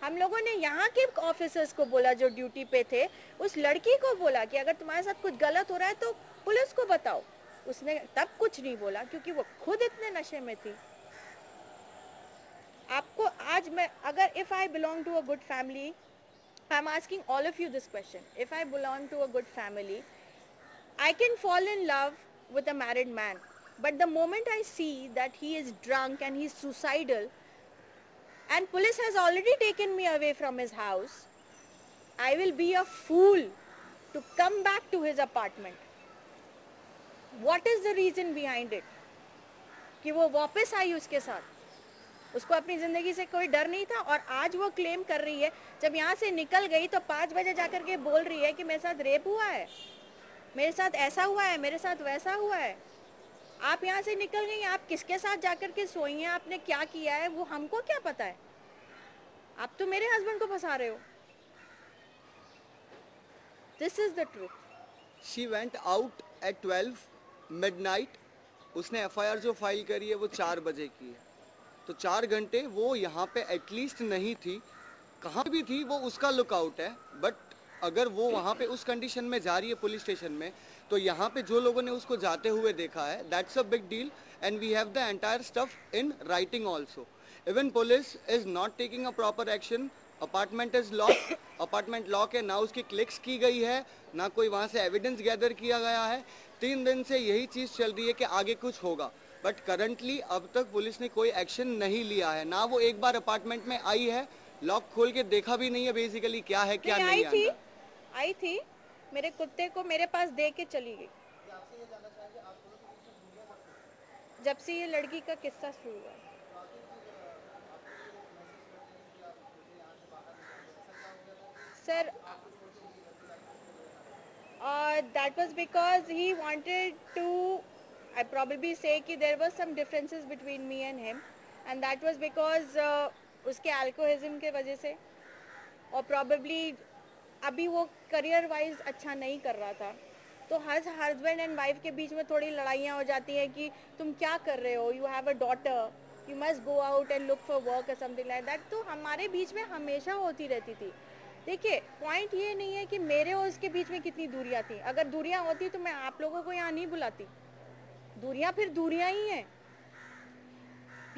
हम लोगों ने यहाँ के ऑफिसर्स को बोला जो ड्यूटी पे थे, उस लड़की को बोला कि अगर तुम्हारे साथ कुछ गलत हो रहा है तो पुलिस को बताओ। उसने तब कुछ नहीं बोला क्योंकि वो खुद इतने नशे में थी। आपको आज मैं अगर if I belong to a good family, I am asking all of you this question, if I belong to a good family, I can fall in love with a married man, but the moment I see that he is drunk and he's suicidal and police has already taken me away from his house, I will be a fool to come back to his apartment. What is the reason behind it? कि वो वापस आई उसके साथ, उसको अपनी ज़िंदगी से कोई डर नहीं था और आज वो क्लेम कर रही है, जब यहाँ से निकल गई तो 5 बजे जाकर के बोल रही है कि मेरे साथ रेप हुआ है, मेरे साथ ऐसा हुआ है, मेरे साथ वैसा हुआ है। आप यहाँ से निकल गई, आप किसके साथ जाकर के सोई हैं, आपने क्या किया है, वो हमको क्या पता है। आप तो मेरे हस्बैंड को फंसा रहे हो। This is the truth. She went out at 12 midnight. उसने एफआईआर जो फाइल करी है वो 4 बजे की है, तो 4 घंटे वो यहाँ पे एटलीस्ट नहीं थी। कहाँ भी थी वो उसका लुकआउट है, बट अगर वो वहाँ पे उस कंडीशन में जा रही है पुलिस स्टेशन में, तो यहाँ पे जो लोगों ने उसको जाते हुए देखा है, that's a big deal and we have the entire stuff in writing also. Even police is not taking a proper action. Apartment is lock, apartment lock है, ना उसकी क्लिक्स की गई है, ना कोई वहाँ से एविडेंस गैदर किया गया है। 3 दिन से यही चीज़ चल रही है कि आगे कुछ होगा, बट करंटली अब तक पुलिस ने कोई एक्शन नहीं लिया है। ना वो एक बार अपार्टमेंट में आई है, लॉक खोल के देखा भी नहीं है बेसिकली क्या है क्या नहीं है। आई थी, मेरे कुत्ते को मेरे पास दे के चली गई। जब से ये लड़की का किस्सा शुरू हुआ, sir, that was because he wanted to, I probably say कि there was some differences between me and him, and that was because उसके alcoholism के वजह से, और probably अभी वो करियर वाइज अच्छा नहीं कर रहा था, तो हस्बैंड एंड वाइफ के बीच में थोड़ी लड़ाइयाँ हो जाती हैं कि तुम क्या कर रहे हो, you have a daughter, you must go out and look for work और समथिंग लाइक दैट। तो हमारे बीच में हमेशा होती रहती थी। देखिए, पॉइंट ये नहीं है कि मेरे और उसके बीच में कितनी दूरियां थी। अगर दूरियां होती तो मैं आप लोगों को यहाँ नहीं बुलाती। दूरियां फिर दूरियां ही हैं।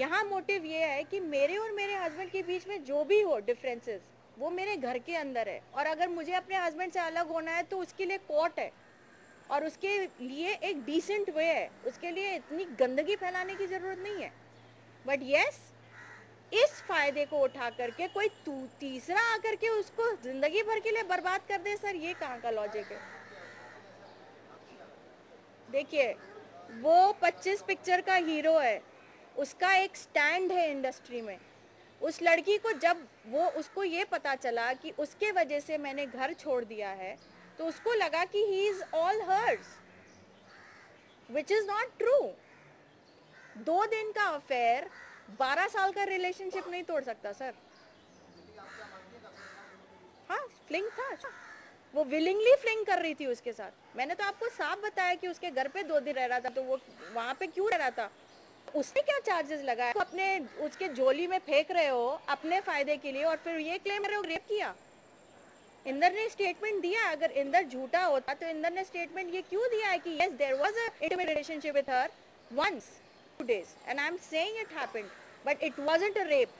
यहाँ मोटिव ये है कि मेरे और मेरे हस्बैंड के बीच में जो भी हो डिफरेंसेस, वो मेरे घर के अंदर है, और अगर मुझे अपने हस्बैंड से अलग होना है तो उसके लिए कोर्ट है और उसके लिए एक डिसेंट वे है। उसके लिए इतनी गंदगी फैलाने की ज़रूरत नहीं है। बट यस, इस फायदे को उठा करके कोई तीसरा आकर के उसको जिंदगी भर के लिए बर्बाद कर दे, सर, ये कहाँ का लॉजिक है। देखिए, वो 25 पिक्चर का हीरो है, उसका एक स्टैंड है इंडस्ट्री में। उस लड़की को जब वो उसको ये पता चला कि उसके वजह से मैंने घर छोड़ दिया है, तो उसको लगा कि he is all hers, which is not true. 2 दिन का अफेयर 12 साल का रिलेशनशिप नहीं तोड़ सकता, सर। हाँ, फ्लिंग था, वो विलिंगली फ्लिंग कर रही थी उसके साथ। मैंने तो आपको साफ बताया कि उसके घर पे 2 दिन रह रहा था, तो वो वहां पे क्यों रह रहा था। उसने क्या चार्जेस लगाया, तो अपने उसके झोली में फेंक रहे हो अपने फायदे के लिए, और फिर ये क्लेम कर रहे हो रेप किया। इंदर ने स्टेटमेंट दिया, अगर इंदर झूठा होता तो इंदर ने स्टेटमेंट ये क्यों दिया है कि yes there was a intimate relationship with her once 2 days and I'm saying it happened but it wasn't a rape.